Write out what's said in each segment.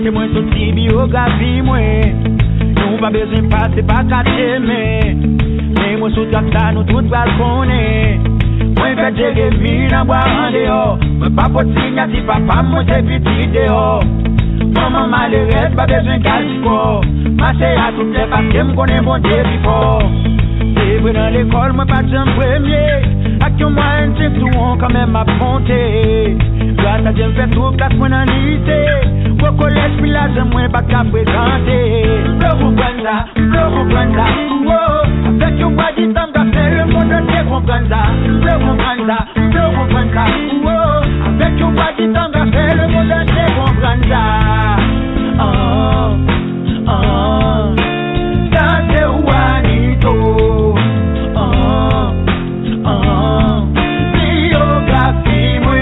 côté moi sorti biographie moi. Nous pas besoin de passer par quatre mais moi sous ça nous tout va connaître. Moi fait Jérémie dans bois en dehors. Moi pas pour signature papa moi c'est petit dehors. Maman malheureuse pas besoin d'alcool. Ma c'est à toutes les parce que me connais mon Dieu fort. C'est vrai dans l'école moi pas de premier. Action moi un truc tout on quand même affronté. Grâce à Dieu fait tout classe moi dans lycée. Au collège puis là je moi pas qu'à présenter. Je comprends ça. Avec une voix dit tant qu'à faire le monde entier comprend ça. Je comprends ça. Avec une voix dit tant qu'à faire le monde entier comprend ça. Dante Juanito. Biographie moi.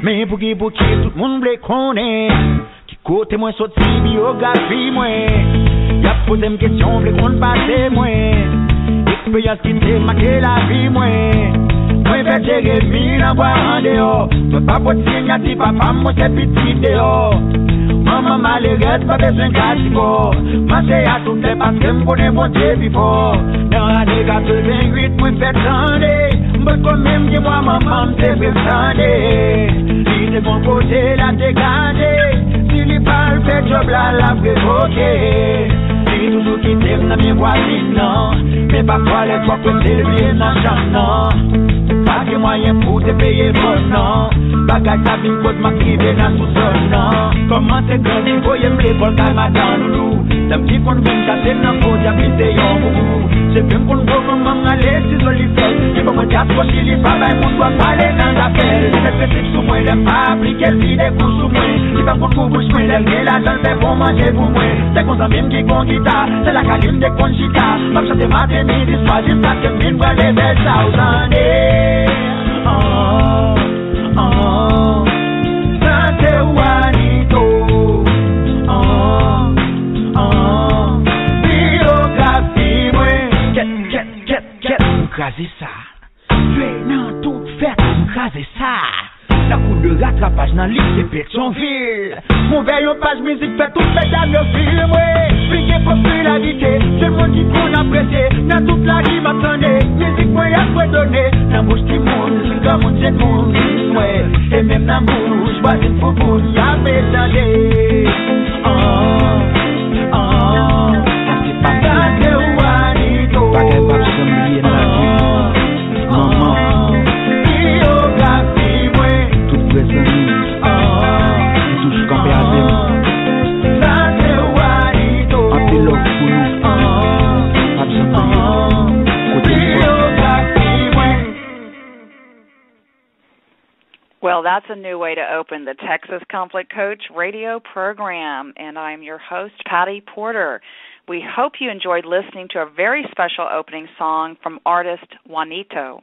Mais pour qui tout le monde blé connaît. Qui côté moi sorti biographie moi. Y'a posé une question, v'lait qu'on passe moi. Expérience qui t'est marqué la vie moi. Moi fait Jérémie dans bois en dehors. Moi pas pour signature papa moi c'est petit dehors. Maman malheureuse pas besoin d'alcool. Ma c'est à toutes les parce que me connais mon Dieu fort. Dans l'année 88 moi fait tendre. Mais quand même que moi maman m'te prétendait. Si de mon côté la dégagé. Si les balles fait job la prévoqué. Si toujours qui t'aime dans mes voisines non. Mais parfois les fois que t'es lié dans champ non. Pas de moyen pour te payer bon non. Bagage ta vie pose ma criée dans sous-sol non. Comment t'es grandi voyez me l'école calme dans nous. Ça me dit qu'on vient casser dans faut j'habiter yon boubou. C'est bien qu'on voit comment aller si joli fait. J'ai pas mon diable si les papas mon doit parler dans la pelle. C'est petit sous moi les pas appliquer le vide pour sous moi. C'est pas pour vous bouche moi les la dans fait pour manger pour moi. C'est comme ça même qui con guitare. C'est la caline de Conchita. Même chanter matin midi soir jusqu'à que mille fois les belles sausandées. Dante Juanito. Biographie moi. Get m'craser ça. Tuer non tout fait m'craser ça. La cour de rattrapage dans lycée Pétionville. Mon veillon page musique fait tout fait dans le film. Expliquer popularité, c'est le monde qui qu'on apprécie. Dans toute la vie m'attendait, musique moi y'a quoi donner. Dans bouche qui monde, comme mon jet monde. Et même dans bouche, voisine pour vous, y'a m'étendé. C'est pas Dante Juanito. Pas qu'elle va se oublier dans la vie. Biographie moi. Toute présence. C'est toujours campé à zéro. Dante Juanito. Un pilote pour nous. Well, that's a new way to open the Texas Conflict Coach radio program, and I'm your host, Patty Porter. We hope you enjoyed listening to a very special opening song from artist Juanito.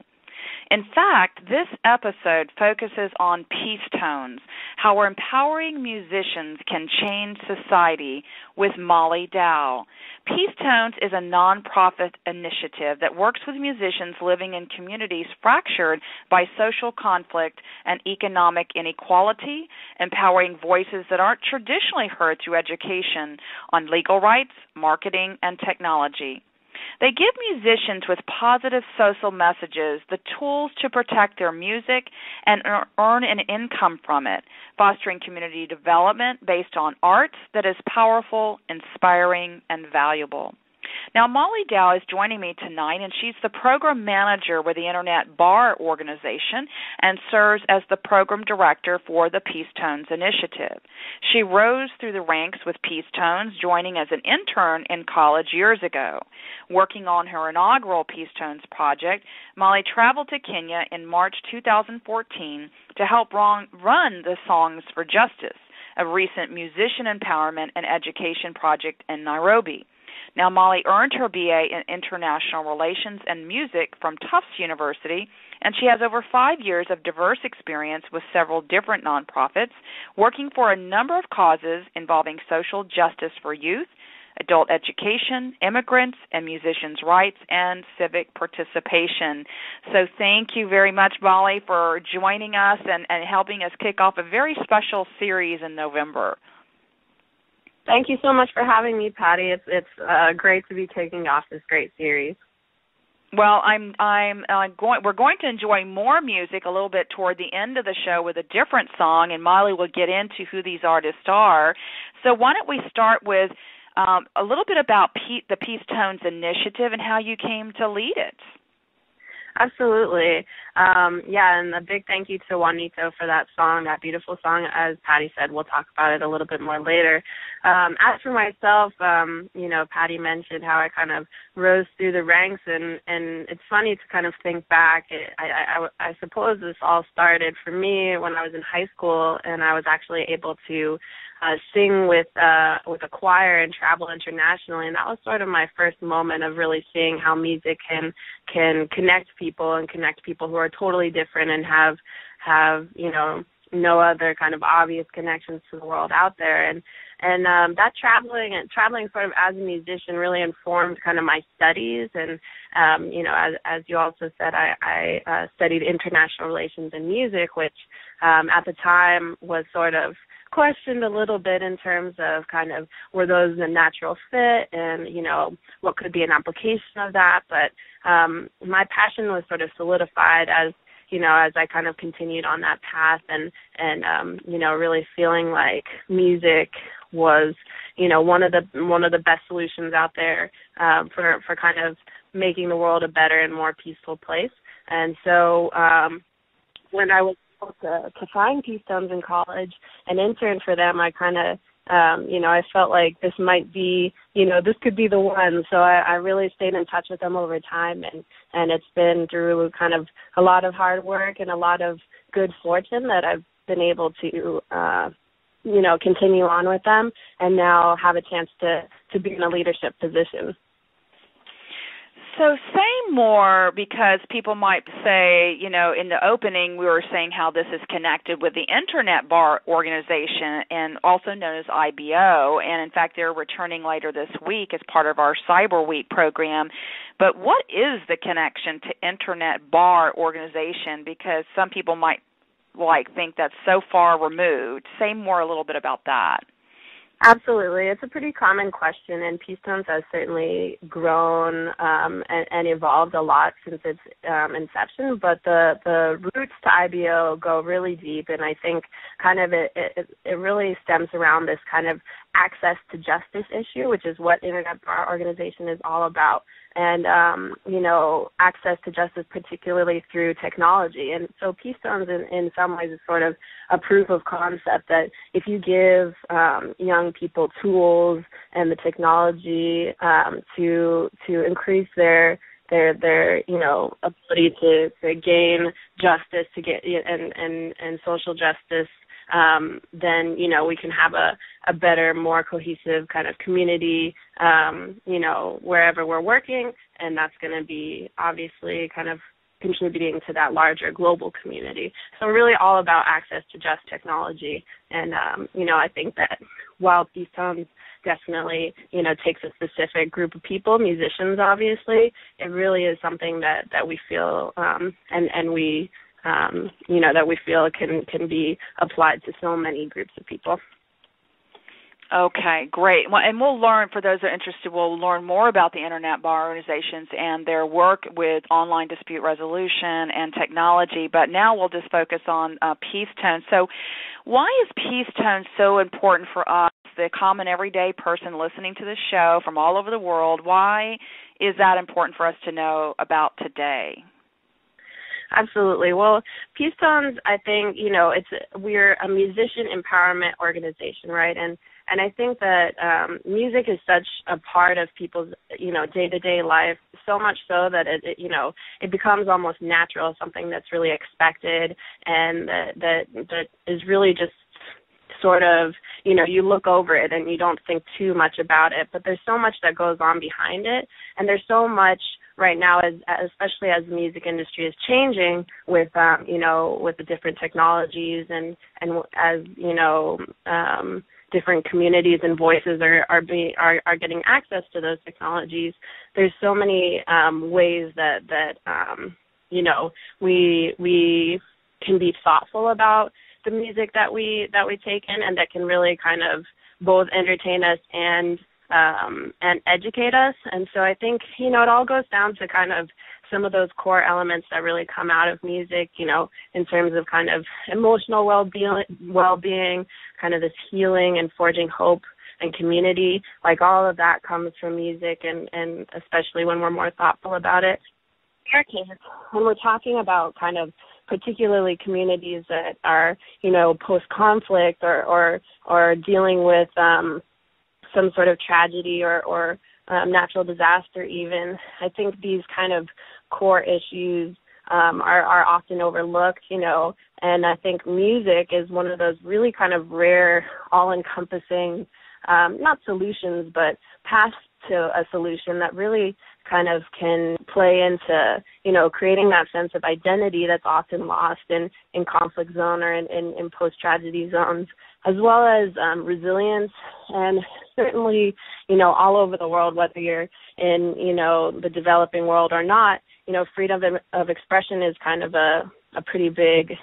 In fact, this episode focuses on PeaceTones, how empowering musicians can change society, with Molly Dow. PeaceTones is a nonprofit initiative that works with musicians living in communities fractured by social conflict and economic inequality, empowering voices that aren't traditionally heard through education on legal rights, marketing, and technology. They give musicians with positive social messages the tools to protect their music and earn an income from it, fostering community development based on arts that is powerful, inspiring, and valuable. Now, Molly Dow is joining me tonight, and she's the program manager with the Internet Bar Organization and serves as the program director for the PeaceTones Initiative. She rose through the ranks with PeaceTones, joining as an intern in college years ago. Working on her inaugural PeaceTones project, Molly traveled to Kenya in March 2014 to help run the Songs for Justice, a recent musician empowerment and education project in Nairobi. Now, Molly earned her BA in International Relations and Music from Tufts University, and she has over 5 years of diverse experience with several different nonprofits, working for a number of causes involving social justice for youth, adult education, immigrants, and musicians' rights, and civic participation. So thank you very much, Molly, for joining us and helping us kick off a very special series in November. Thank you so much for having me, Patty. It's great to be kicking off this great series. Well, we're going to enjoy more music a little bit toward the end of the show with a different song, and Molly will get into who these artists are. So why don't we start with a little bit about the PeaceTones Initiative and how you came to lead it? Absolutely. And a big thank you to Juanito for that song, that beautiful song. As Patty said, we'll talk about it a little bit more later. As for myself, Patty mentioned how I kind of rose through the ranks, and it's funny to kind of think back. I suppose this all started for me when I was in high school, and I was actually able to sing with a choir and travel internationally, and that was sort of my first moment of really seeing how music can connect people and connect people who are totally different and have no other kind of obvious connections to the world out there, and that traveling sort of as a musician really informed kind of my studies, and as you also said, I studied international relations and music, which at the time was sort of questioned a little bit in terms of kind of were those a natural fit and, what could be an application of that. But my passion was sort of solidified as I kind of continued on that path and really feeling like music was, one of the best solutions out there for kind of making the world a better and more peaceful place. And so when I was to find PeaceTones in college and intern for them, I kind of, I felt like this might be, this could be the one. So I really stayed in touch with them over time, and it's been through kind of a lot of hard work and a lot of good fortune that I've been able to, continue on with them and now have a chance to be in a leadership position. So say more, because people might say, in the opening we were saying how this is connected with the Internet Bar Organization, and also known as IBO, and in fact they're returning later this week as part of our Cyber Week program. But what is the connection to Internet Bar Organization? Because some people might think that's so far removed. Say more a little bit about that. Absolutely. It's a pretty common question, and PeaceTones has certainly grown and evolved a lot since its inception, but the roots to IBO go really deep, and I think kind of it really stems around this kind of access to justice issue, which is what Internet Bar Organization is all about. And, access to justice, particularly through technology. And so PeaceTones, in some ways, is sort of a proof of concept that if you give young people tools and the technology to increase their ability to gain justice, to get and social justice, then we can have a better, more cohesive kind of community, wherever we're working, and that's going to be obviously kind of contributing to that larger global community. So really all about access to just technology, and I think that while PeaceTones definitely takes a specific group of people, musicians obviously, it really is something that we feel and we that we feel can be applied to so many groups of people. Okay, great. Well, and we'll learn, for those that are interested, we'll learn more about the Internet Bar Organizations and their work with online dispute resolution and technology, but now we'll just focus on PeaceTones. So why is PeaceTones so important for us, the common everyday person listening to this show from all over the world? Why is that important for us to know about today? Absolutely. Well, PeaceTones, I think, we're a musician empowerment organization, right? And I think that music is such a part of people's, day-to-day life, so much so that it becomes almost natural, something that's really expected, and that is really just sort of, you look over it and you don't think too much about it, but there's so much that goes on behind it, and there's so much right now, especially as the music industry is changing with the different technologies and as different communities and voices are getting access to those technologies. There's so many ways that we can be thoughtful about the music that we take in, and that can really kind of both entertain us and educate us. And so I think, it all goes down to kind of some of those core elements that really come out of music, in terms of kind of emotional well-being, kind of this healing and forging hope and community. Like, all of that comes from music, and especially when we're more thoughtful about it. In our case, when we're talking about kind of particularly communities that are, post-conflict or dealing with some sort of tragedy or natural disaster even, I think these kind of core issues are often overlooked, and I think music is one of those really kind of rare, all-encompassing, not solutions, but paths to a solution that really kind of can play into, creating that sense of identity that's often lost in conflict zone or in post-tragedy zones, as well as resilience. And certainly, all over the world, whether you're in, the developing world or not, freedom of expression is kind of a pretty big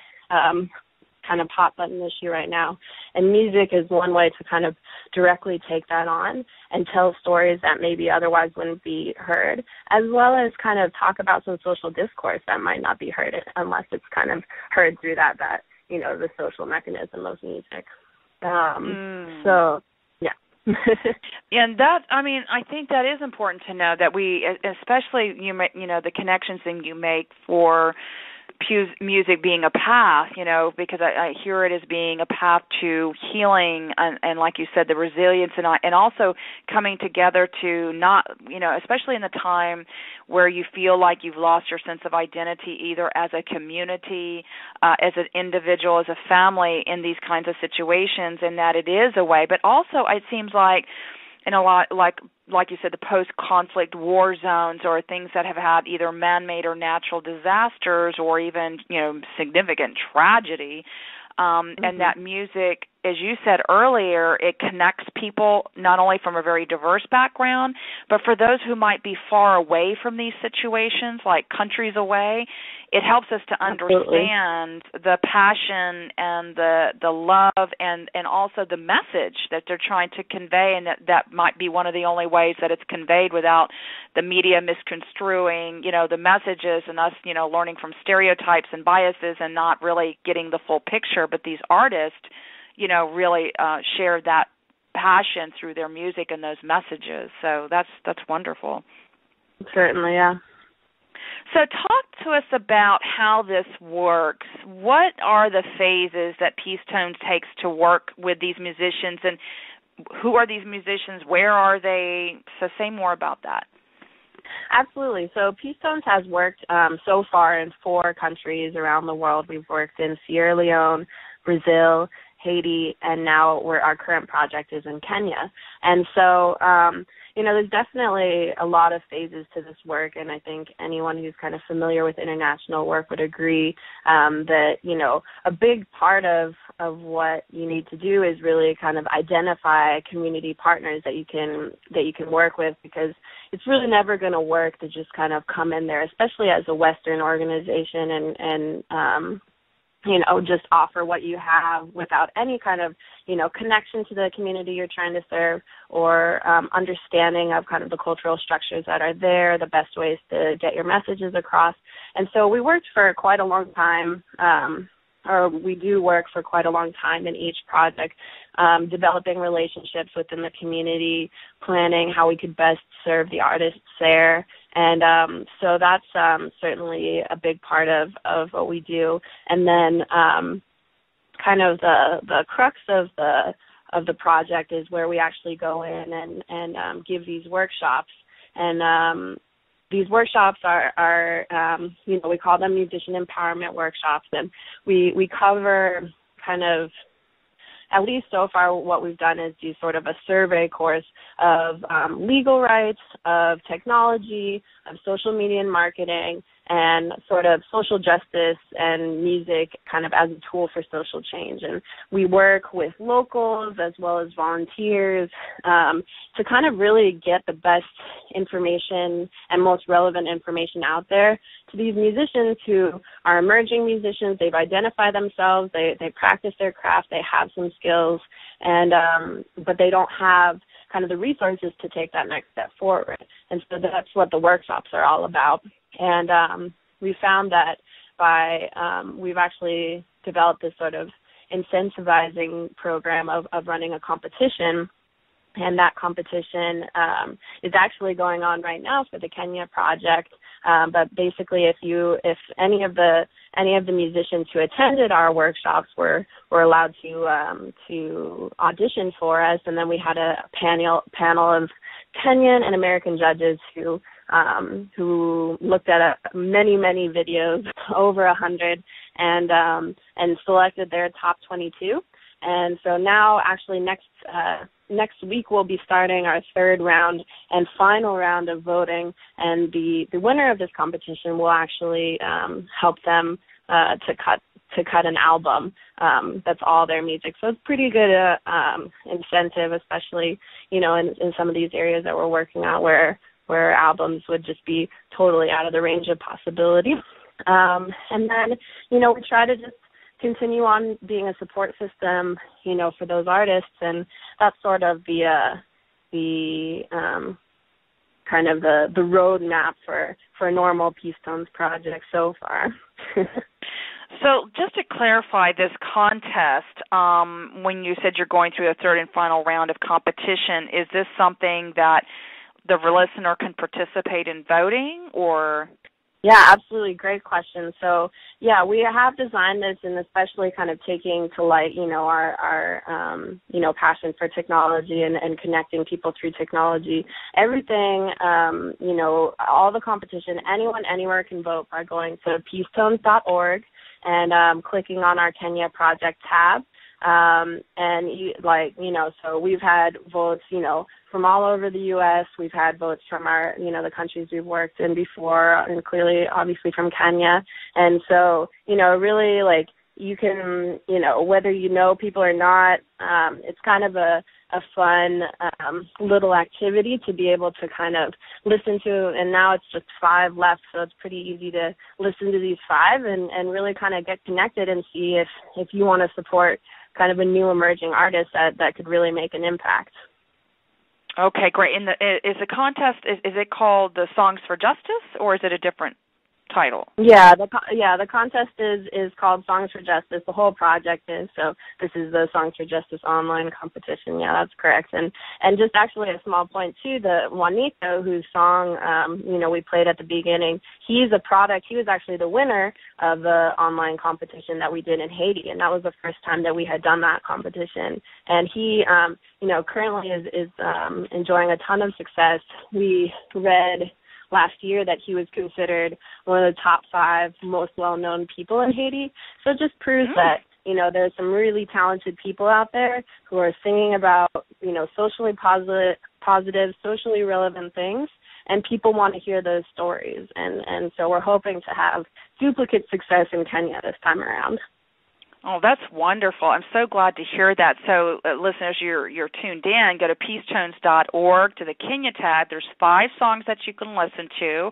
kind of hot button issue right now. And music is one way to kind of directly take that on and tell stories that maybe otherwise wouldn't be heard, as well as kind of talk about some social discourse that might not be heard unless it's kind of heard through that the social mechanism of music. So, yeah. And that, I think that is important to know, that we, especially, the connections that you make for music being a path, because I hear it as being a path to healing and like you said, the resilience and also coming together to not, especially in the time where you feel like you've lost your sense of identity, either as a community, as an individual, as a family in these kinds of situations, and that it is a way. But also it seems like in a lot, like you said, the post-conflict war zones or things that have had either man-made or natural disasters or even, significant tragedy, and that music, as you said earlier, it connects people not only from a very diverse background, but for those who might be far away from these situations, like countries away, it helps us to understand the passion and the love and also the message that they're trying to convey, and that might be one of the only ways that it's conveyed without the media misconstruing, the messages and us, learning from stereotypes and biases and not really getting the full picture. But these artists, really share that passion through their music and those messages. So that's wonderful. Certainly, yeah. So talk to us about how this works. What are the phases that PeaceTones takes to work with these musicians, and who are these musicians? Where are they? So say more about that. Absolutely. So PeaceTones has worked so far in 4 countries around the world. We've worked in Sierra Leone, Brazil, Haiti, and now our current project is in Kenya. And so, there's definitely a lot of phases to this work, and I think anyone who's kind of familiar with international work would agree that, a big part of what you need to do is really kind of identify community partners that you can work with, because it's really never going to work to just kind of come in there, especially as a Western organization and just offer what you have without any kind of, connection to the community you're trying to serve or understanding of kind of the cultural structures that are there, the best ways to get your messages across. And so we worked for quite a long time, or we do work for quite a long time in each project, developing relationships within the community, planning how we could best serve the artists there. And so that's certainly a big part of what we do. And then kind of the crux of the project is where we actually go in and give these workshops. And these workshops are we call them musician empowerment workshops, and we cover kind of, at least so far what we've done is do sort of a survey course of legal rights, of technology, of social media and marketing, and sort of social justice and music kind of as a tool for social change. And we work with locals as well as volunteers to kind of really get the best information and most relevant information out there to these musicians who are emerging musicians. They've identified themselves, they practice their craft, they have some skills, and but they don't have kind of the resources to take that next step forward. And so that's what the workshops are all about. And we found that we've actually developed this sort of incentivizing program of running a competition. And that competition is actually going on right now for the Kenya project. But basically, if any of the musicians who attended our workshops were allowed to audition for us, and then we had a panel of Kenyan and American judges who looked at many videos, over 100, and selected their top 22. And so now, actually, next week we'll be starting our third round and final round of voting, and the winner of this competition will actually help them to cut an album that's all their music. So it's pretty good incentive, especially in some of these areas that we're working on where albums would just be totally out of the range of possibility. And then we try to just continue on being a support system, for those artists, and that's sort of the kind of the roadmap for a normal PeaceTones project so far. So just to clarify this contest, when you said you're going through a third and final round of competition, is this something that the listener can participate in voting, or? Yeah, absolutely. Great question. So, yeah, we have designed this, and especially kind of taking to light, our passion for technology and connecting people through technology. Everything, all the competition, anyone, anywhere can vote by going to PeaceTones.org and clicking on our Kenya project tab. So we've had votes, from all over the U.S. We've had votes from our, the countries we've worked in before, and clearly, obviously, from Kenya. And so, really, you can, whether people or not, it's kind of a fun little activity to be able to kind of listen to, and now it's just 5 left, so it's pretty easy to listen to these 5 and really kind of get connected and see if you want to support kind of a new emerging artist that could really make an impact. Okay, great. And is the contest, is it called the Songs for Justice, or is it a different title? Yeah, the contest is called Songs for Justice. The whole project is. So this is the Songs for Justice online competition. Yeah, that's correct. And just actually a small point too, the Juanito, whose song we played at the beginning, he's a product. He was actually the winner of the online competition that we did in Haiti, and that was the first time that we had done that competition. And he currently is enjoying a ton of success. We read last year that he was considered one of the top 5 most well-known people in Haiti. So it just proves that, there's some really talented people out there who are singing about, socially positive, socially relevant things, and people want to hear those stories. And so we're hoping to have duplicate success in Kenya this time around. Oh, that's wonderful. I'm so glad to hear that. So, listeners, you're tuned in. Go to PeaceTones.org to the Kenya tab. There's 5 songs that you can listen to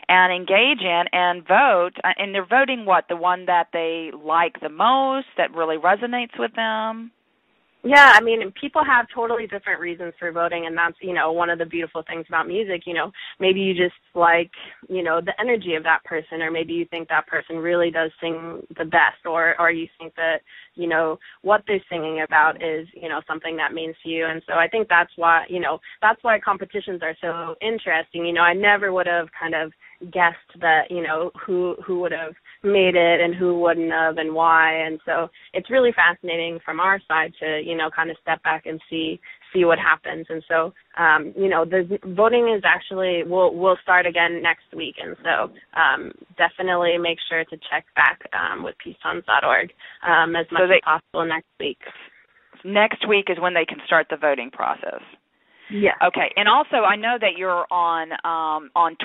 and engage in and vote. And they're voting what? The one that they like the most, that really resonates with them? Yeah, I mean, people have totally different reasons for voting, and that's, one of the beautiful things about music. Maybe you just like, the energy of that person, or maybe you think that person really does sing the best, or you think that, what they're singing about is, something that means to you. And so I think that's why competitions are so interesting. I never would have kind of guessed that, who would have made it and who wouldn't have and why. And so it's really fascinating from our side to, kind of step back and see what happens. And so, the voting is actually, we'll start again next week. And so definitely make sure to check back with PeaceTones.org as much as possible next week. Next week is when they can start the voting process. Yeah. Okay, and also I know that you're on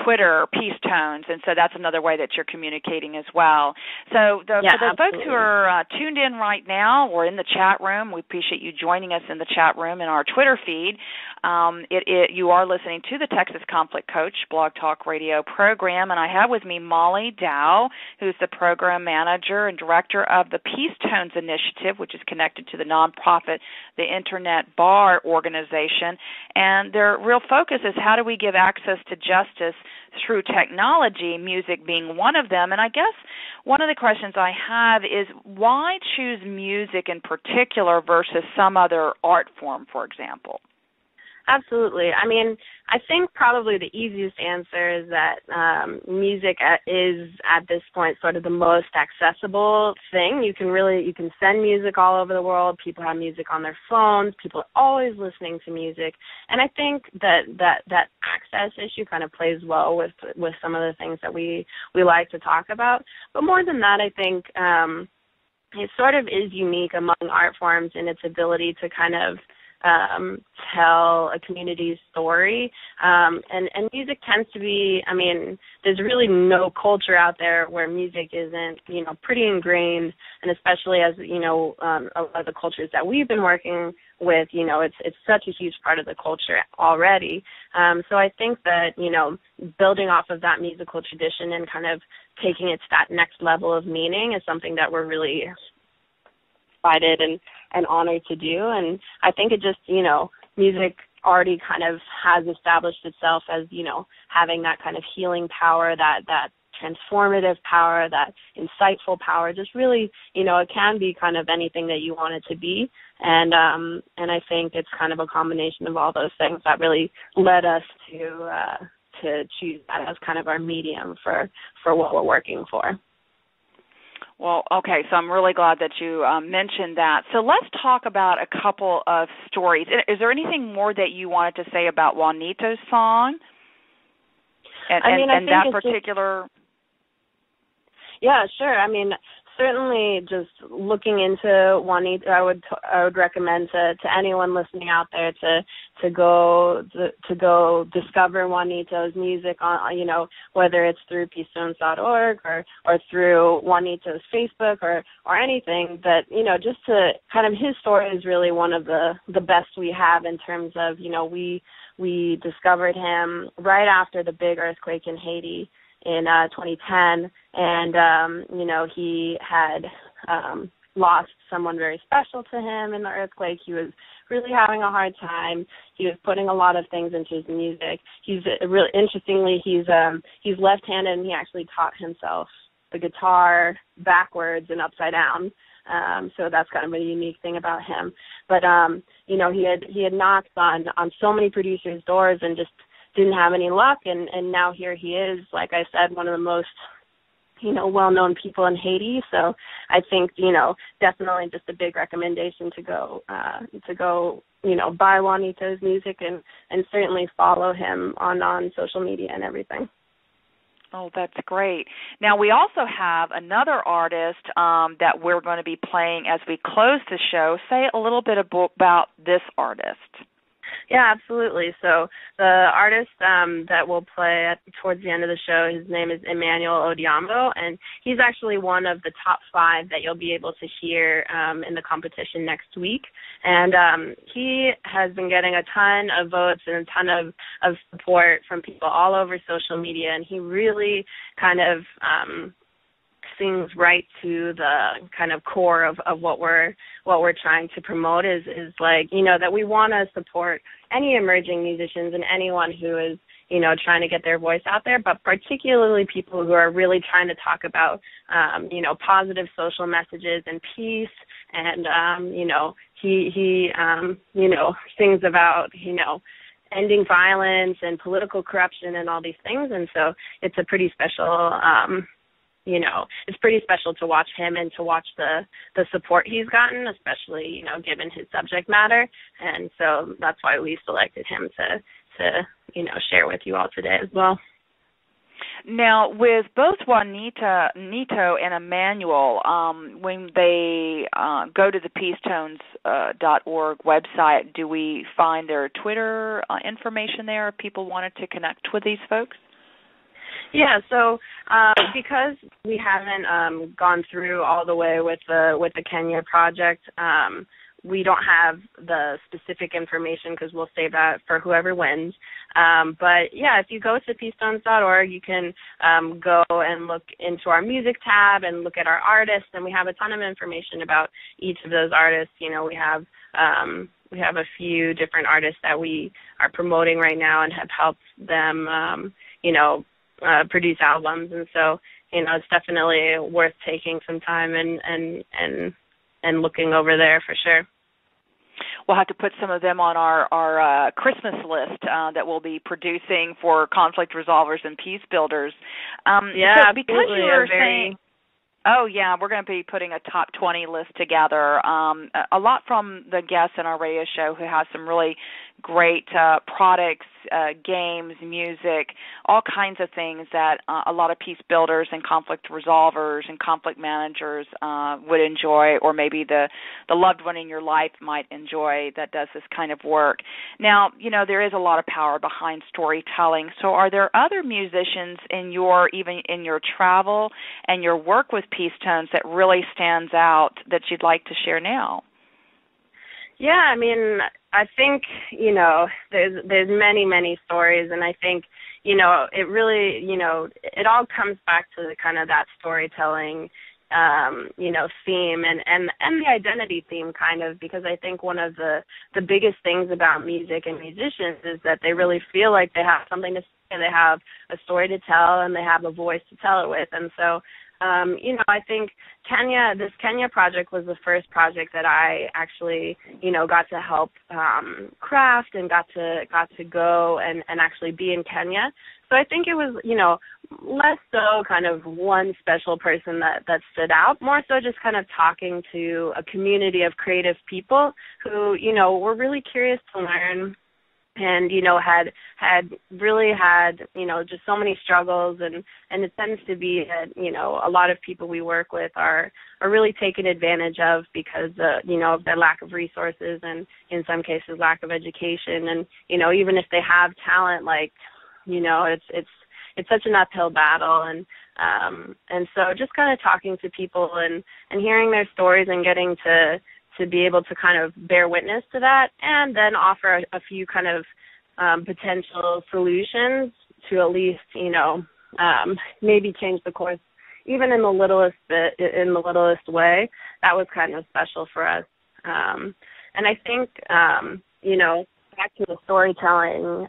Twitter, PeaceTones, and so that's another way that you're communicating as well. So for the folks who are tuned in right now or in the chat room, we appreciate you joining us in the chat room in our Twitter feed. You are listening to the Texas Conflict Coach Blog Talk Radio program, and I have with me Molly Dow, who's the program manager and director of the PeaceTones Initiative, which is connected to the nonprofit, the Internet Bar Organization. And their real focus is how do we give access to justice through technology, music being one of them. And I guess one of the questions I have is why choose music in particular versus some other art form, for example? Absolutely. I mean, I think probably the easiest answer is that music is at this point sort of the most accessible thing. You can send music all over the world. People have music on their phones. People are always listening to music. And I think that access issue kind of plays well with some of the things that we like to talk about. But more than that, I think it sort of is unique among art forms in its ability to kind of tell a community's story. And music tends to be, I mean, there's really no culture out there where music isn't, pretty ingrained, and especially as, a lot of the cultures that we've been working with, it's such a huge part of the culture already. So I think that, building off of that musical tradition and kind of taking it to that next level of meaning is something that we're really excited and honored to do. And I think it just, music already kind of has established itself as, having that kind of healing power, that transformative power, that insightful power, just really, it can be kind of anything that you want it to be. And I think it's kind of a combination of all those things that really led us to choose that as kind of our medium for what we're working for. Well, okay, so I'm really glad that you mentioned that. So let's talk about a couple of stories. Is there anything more that you wanted to say about Juanito's song and that particular? Yeah, sure. I mean, certainly just looking into Juanito, I would recommend to anyone listening out there to go discover Juanito's music on, whether it's through PeaceTones.org or through Juanito's Facebook or anything. But, just to kind of, his story is really one of the best we have in terms of, we discovered him right after the big earthquake in Haiti in 2010, and he had lost someone very special to him in the earthquake. He was really having a hard time. He was putting a lot of things into his music. He's really interestingly, he's left-handed, and he actually taught himself the guitar backwards and upside down. So that's kind of a unique thing about him. But he had knocked on so many producers' doors and just didn't have any luck, and now here he is, like I said, one of the most, well-known people in Haiti. So I think, definitely just a big recommendation to go, buy Juanito's music and certainly follow him on social media and everything. Oh, that's great. Now, we also have another artist that we're going to be playing as we close the show. Say a little bit about this artist. Yeah, absolutely. So the artist that we'll play towards the end of the show, his name is Emmanuel Odiambo, and he's actually one of the top 5 that you'll be able to hear in the competition next week. And he has been getting a ton of votes and a ton of support from people all over social media, and he really kind of sings right to the kind of core of what we're trying to promote is like, that we want to support any emerging musicians and anyone who is, trying to get their voice out there, but particularly people who are really trying to talk about, positive social messages and peace. And, he sings about, ending violence and political corruption and all these things. And so it's a pretty special, it's pretty special to watch him and to watch the support he's gotten, especially, given his subject matter. And so that's why we selected him to share with you all today as well. Now, with both Juanita, Nito, and Emmanuel, when they go to the PeaceTones.org website, do we find their Twitter information there if people wanted to connect with these folks? Yeah, so because we haven't gone through all the way with the Kenya project, we don't have the specific information because we'll save that for whoever wins. But, yeah, if you go to PeaceTones.org, you can go and look into our music tab and look at our artists, and we have a ton of information about each of those artists. You know, we have a few different artists that we are promoting right now and have helped them, produce albums. And so, you know, it's definitely worth taking some time and looking over there for sure. We'll have to put some of them on our Christmas list that we'll be producing for conflict resolvers and peace builders. Yeah, so because absolutely. You were saying, oh, yeah, we're going to be putting a top 20 list together. A lot from the guests in our radio show who have some really great products, games, music, all kinds of things that a lot of peace builders and conflict resolvers and conflict managers would enjoy, or maybe the loved one in your life might enjoy that does this kind of work. Now, you know, there is a lot of power behind storytelling. So are there other musicians even in your travel and your work with PeaceTones that really stands out that you'd like to share now? Yeah, I mean, I think, you know, there's many, many stories, and I think, you know, it really, you know, it all comes back to the kind of that storytelling, theme and the identity theme kind of, because I think one of the biggest things about music and musicians is that they really feel like they have something to say, they have a story to tell, and they have a voice to tell it with. And so, I think this Kenya project was the first project that I actually, got to help craft and got to go and actually be in Kenya. So I think it was, less so kind of one special person that stood out, more so just kind of talking to a community of creative people who, were really curious to learn and, had really had, just so many struggles, and it tends to be that, a lot of people we work with are really taken advantage of because, of their lack of resources and in some cases lack of education. And, even if they have talent, like, it's such an uphill battle. And so just kind of talking to people and hearing their stories and getting to be able to kind of bear witness to that, and then offer a few kind of potential solutions to at least, maybe change the course, even in the littlest way. That was kind of special for us. And I think, back to the storytelling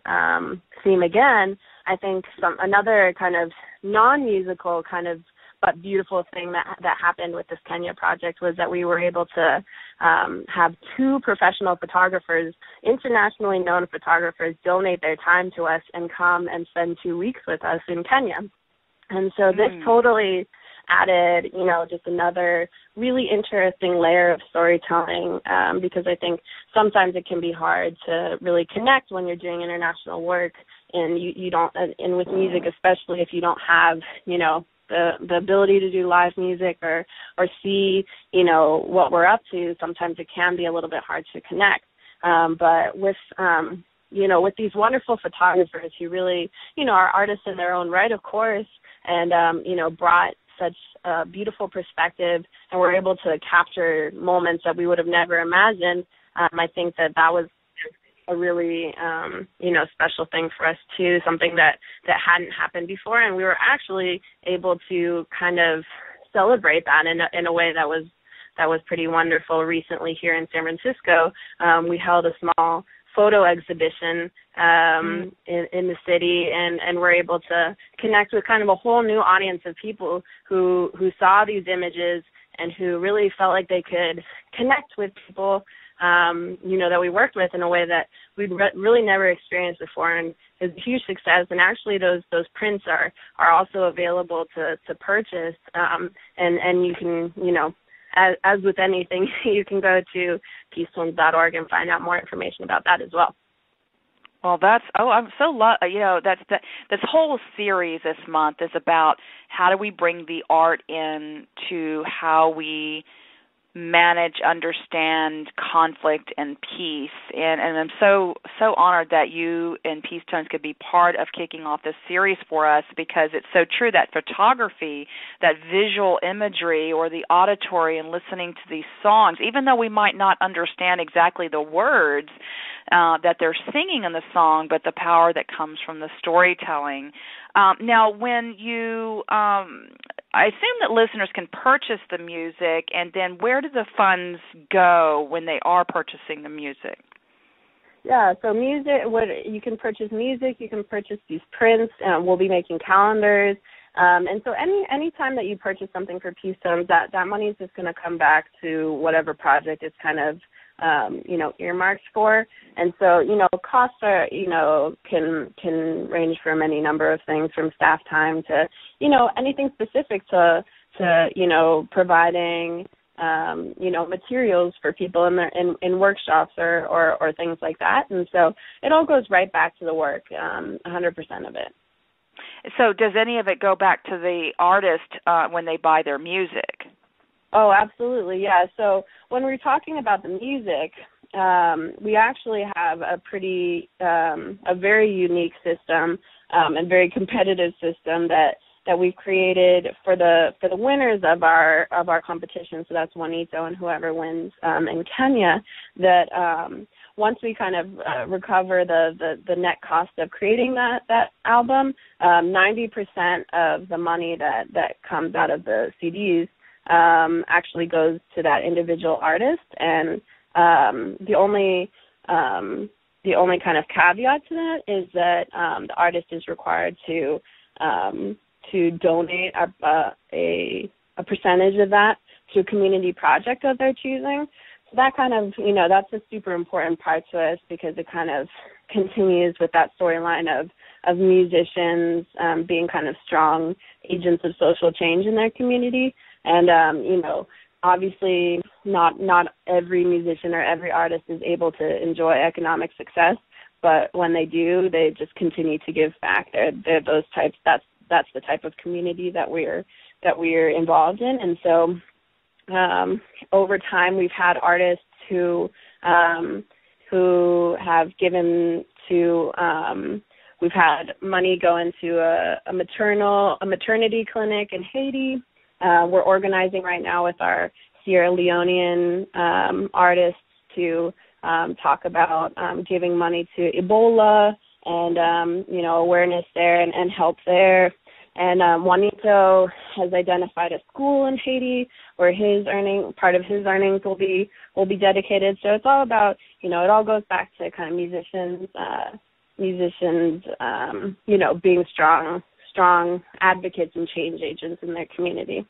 theme again, I think another kind of non-musical kind of but beautiful thing that happened with this Kenya project was that we were able to have two professional photographers, internationally known photographers, donate their time to us and come and spend 2 weeks with us in Kenya. And so this totally added, just another really interesting layer of storytelling, because I think sometimes it can be hard to really connect when you're doing international work, and you don't, and with music especially, if you don't have, the ability to do live music or see, what we're up to, sometimes it can be a little bit hard to connect. But with, with these wonderful photographers who really, are artists in their own right, of course, and, brought such a beautiful perspective and were able to capture moments that we would have never imagined, I think that was a really, special thing for us too, something that hadn't happened before, and we were actually able to kind of celebrate that in a way that was pretty wonderful. Recently here in San Francisco, we held a small photo exhibition in the city, and we're able to connect with kind of a whole new audience of people who saw these images and who really felt like they could connect with people that we worked with in a way that we'd really never experienced before, and it's a huge success. And actually those prints are also available to purchase, and you can, as with anything, you can go to PeaceTones.org and find out more information about that as well. Well, I'm so this whole series this month is about how do we bring the art in to how we manage, understand conflict and peace. And I'm so honored that you and PeaceTones could be part of kicking off this series for us, because it's so true that photography, that visual imagery, or the auditory and listening to these songs, even though we might not understand exactly the words that they're singing in the song, but the power that comes from the storytelling. Now, when you, I assume that listeners can purchase the music, and then where do the funds go when they are purchasing the music? Yeah, so you can purchase music, you can purchase these prints, we'll be making calendars, and so any time that you purchase something for PeaceTones, that money is just going to come back to whatever project it's kind of earmarked for. And so, costs are, can range from any number of things, from staff time to, anything specific to providing, materials for people in workshops or things like that. And so it all goes right back to the work, 100% of it. So does any of it go back to the artist when they buy their music? Oh, absolutely, yeah. So when we're talking about the music, we actually have a very unique system and very competitive system that we've created for the winners of our competition. So that's Juanito and whoever wins in Kenya. That once we kind of recover the net cost of creating that album, 90% of the money that comes out of the CDs actually goes to that individual artist, and the only kind of caveat to that is that the artist is required to donate a percentage of that to a community project of their choosing. So that kind of, that's a super important part to us, because it kind of continues with that storyline of musicians being kind of strong agents of social change in their community. And, obviously not every musician or every artist is able to enjoy economic success, but when they do, they just continue to give back. They're those types. That's the type of community that we're involved in. And so over time, we've had artists who have given to we've had money go into a maternity clinic in Haiti. We're organizing right now with our Sierra Leonean artists to talk about giving money to Ebola and, awareness there and help there. And Juanito has identified a school in Haiti where part of his earnings will be dedicated. So it's all about, it all goes back to kind of musicians, being strong advocates and change agents in their community.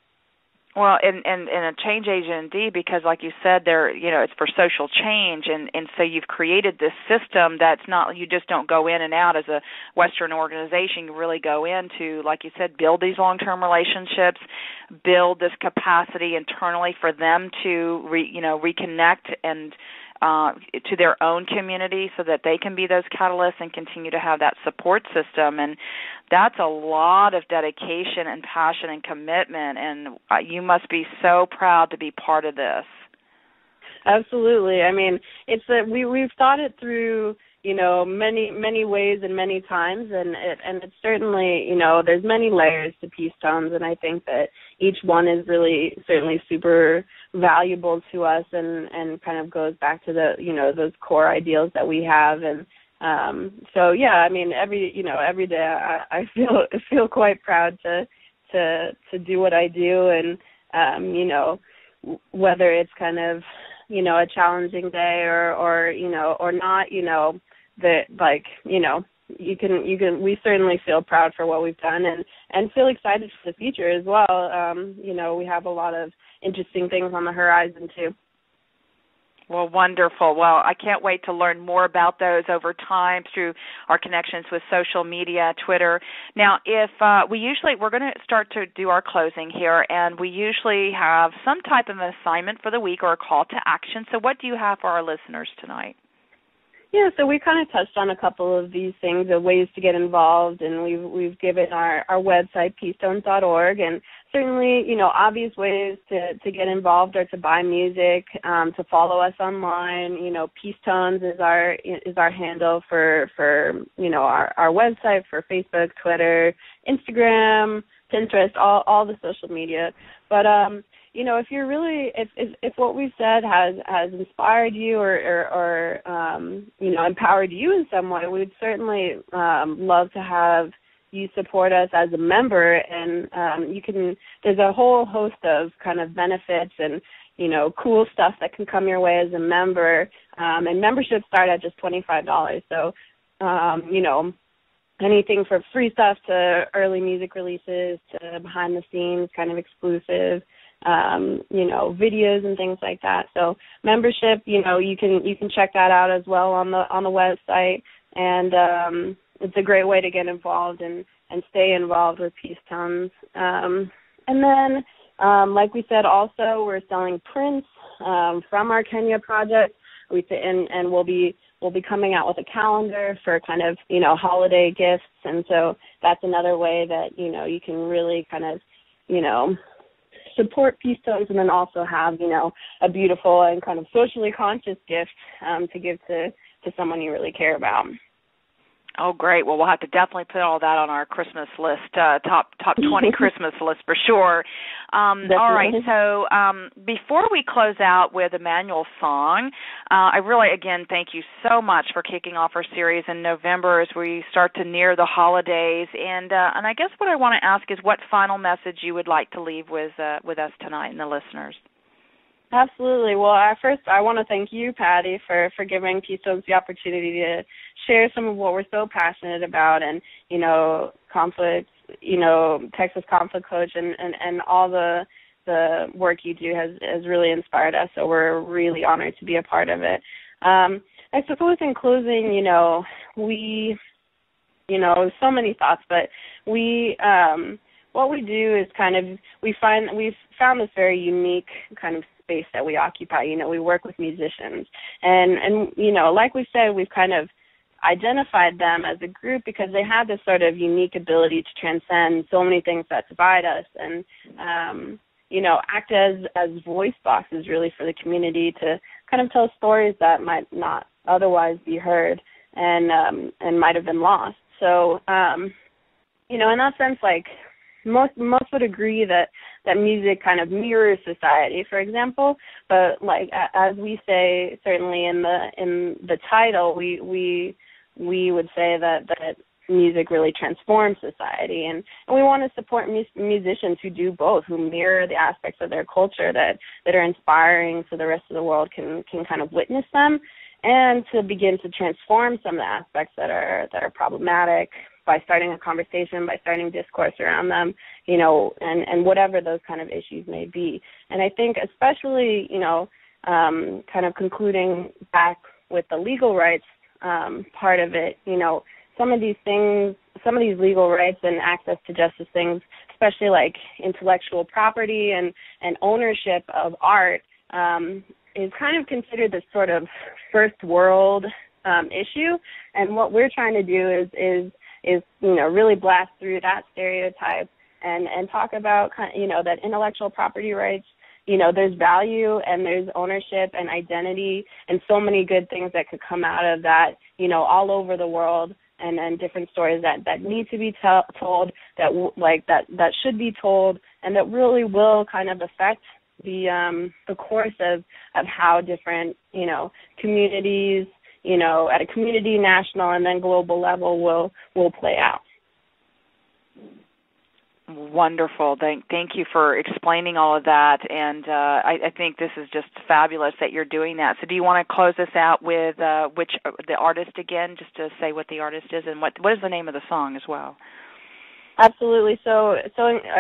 Well, and a change agent indeed, because like you said, it's for social change, and so you've created this system that's not, you just don't go in and out as a Western organization. You really go in to, like you said, build these long-term relationships, build this capacity internally for them to reconnect and to their own community, so that they can be those catalysts and continue to have that support system. And that's a lot of dedication and passion and commitment, and you must be so proud to be part of this. Absolutely. I mean, we've thought it through, many ways and many times, and it's certainly, there's many layers to PeaceTones, and I think that each one is really certainly super valuable to us, and kind of goes back to the, those core ideals that we have. And so yeah, I mean, every day I feel quite proud to do what I do, and whether it's kind of a challenging day or not, we certainly feel proud for what we've done, and feel excited for the future as well. We have a lot of interesting things on the horizon too. Well, wonderful. Well, I can't wait to learn more about those over time through our connections with social media, Twitter. Now, we're going to start to do our closing here, and we usually have some type of an assignment for the week or a call to action. So what do you have for our listeners tonight? Yeah, so we kind of touched on a couple of these things, of ways to get involved, and we've given our website, PeaceTones.org, and certainly, obvious ways to get involved are to buy music, to follow us online. PeaceTones is our handle for our website, for Facebook, Twitter, Instagram, Pinterest, all the social media. But if you're really, if what we've said has inspired you or empowered you in some way, we'd certainly love to have you support us as a member. And there's a whole host of kind of benefits and cool stuff that can come your way as a member. And memberships start at just $25. So anything from free stuff to early music releases to behind the scenes kind of exclusive videos and things like that. So membership, you can check that out as well on the website, and it's a great way to get involved and stay involved with PeaceTones. And then, like we said, also we're selling prints from our Kenya project. And we'll be coming out with a calendar for kind of holiday gifts, and so that's another way that you can really kind of support PeaceTones, and then also have a beautiful and kind of socially conscious gift to give to someone you really care about. Oh, great. Well, we'll have to definitely put all that on our Christmas list, top 20 Christmas list for sure. All right, so before we close out with Emmanuel's song, I really, again, thank you so much for kicking off our series in November as we start to near the holidays. And I guess what I want to ask is what final message you would like to leave with us tonight and the listeners. Absolutely. Well, first, I want to thank you, Patty, for giving PeaceTones the opportunity to share some of what we're so passionate about, and conflict, Texas Conflict Coach, and all the work you do has really inspired us. So we're really honored to be a part of it. I suppose in closing, we, so many thoughts, but we. What we do is we've found this very unique kind of space that we occupy. We work with musicians, and like we said, we've kind of identified them as a group because they have this sort of unique ability to transcend so many things that divide us, and act as voice boxes really for the community to kind of tell stories that might not otherwise be heard and might have been lost. So in that sense, like most would agree that music kind of mirrors society, for example, but like as we say, certainly in the title, we would say that music really transforms society, and we want to support musicians who do both, who mirror the aspects of their culture that are inspiring, so the rest of the world can kind of witness them, and to begin to transform some of the aspects that are problematic by starting a conversation, by starting discourse around them, and whatever those kind of issues may be. And I think especially, kind of concluding back with the legal rights part of it, some of these things, some of these legal rights and access to justice things, especially like intellectual property and ownership of art, is kind of considered this sort of first world issue. And what we're trying to do is really blast through that stereotype and talk about, that intellectual property rights, there's value and there's ownership and identity and so many good things that could come out of that, all over the world, and different stories that need to be told, that should be told, and that really will kind of affect the course of how different, communities, at a community, national, and then global level will play out. Wonderful. Thank you for explaining all of that, and I think this is just fabulous that you're doing that. So do you want to close this out with the artist again, just to say what the artist is, and what is the name of the song as well? Absolutely. So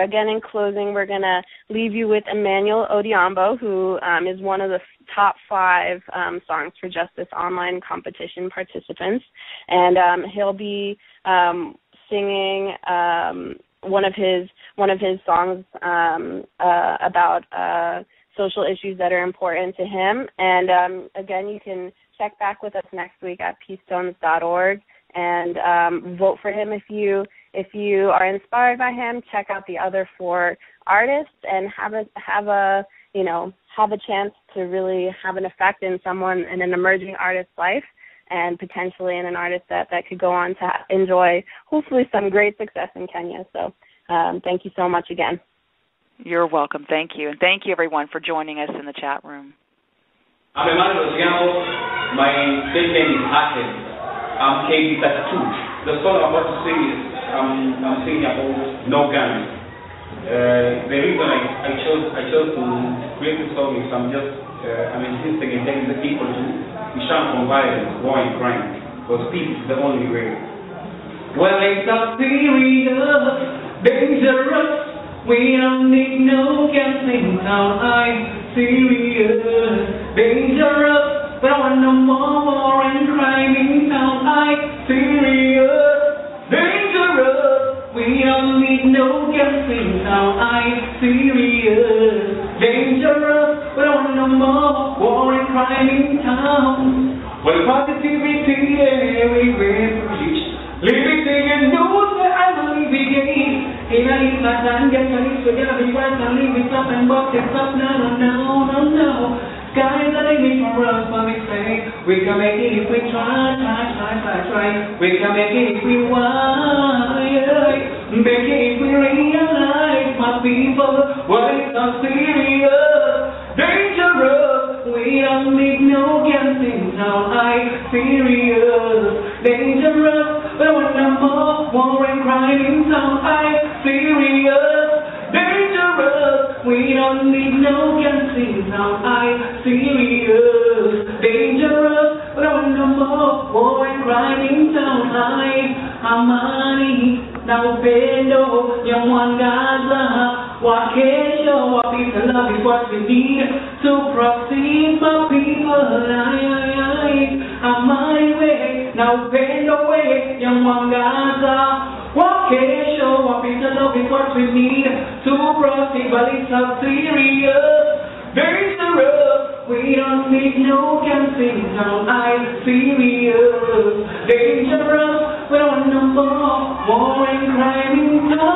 again, in closing, we're going to leave you with Emmanuel Odhiambo, who is one of the top 5 Songs for Justice online competition participants, and he'll be singing one of his songs about social issues that are important to him. And again, you can check back with us next week at PeaceTones.org and vote for him if you are inspired by him. Check out the other 4 artists and have a chance to really have an effect in an emerging artist's life, and potentially in an artist that could go on to enjoy hopefully some great success in Kenya. So thank you so much again. You're welcome. Thank you. And thank you, everyone, for joining us in the chat room. I'm Emmanuel Giamo. My stage name is Haken. I'm KB32. The song I'm about to sing is I'm singing about no guns. The reason I chose to create this song is I'm insisting in telling the people to be shunned from violence, war and crime, because peace is the only way. Well, it's not serious, dangerous. We don't need no guessing how I'm serious, dangerous. But I want no more war and crime in town. I'm serious, dangerous. We don't need no guessing how I'm serious, dangerous. But I want no more war and crime in town. Well, positivity everywhere preach, liberty and news where I believe again. In a leaf like that, get a leaf, so get a big right and leave it up and box it up. No. Skies are the limit for us, but we say we can make it if we try. We can make it if we want. Make it if we realize, my people, what is so serious, dangerous. We don't need no guessing how I'm serious, dangerous. But when no more war and crime in town, I'm serious, dangerous. We don't need no guessing how I'm serious, dangerous. But when no more war and crime in town, I'm money. Now upendo ya mwangaza wa kesho, wa peace and love is what we need to proceed, my people. I'm my way. Now upendo way ya mwangaza wa kesho, wa peace and love is what we need to proceed. But it's not serious, dangerous. We don't need no guessing how I'm serious, dangerous. We don't want no more war and crime in town.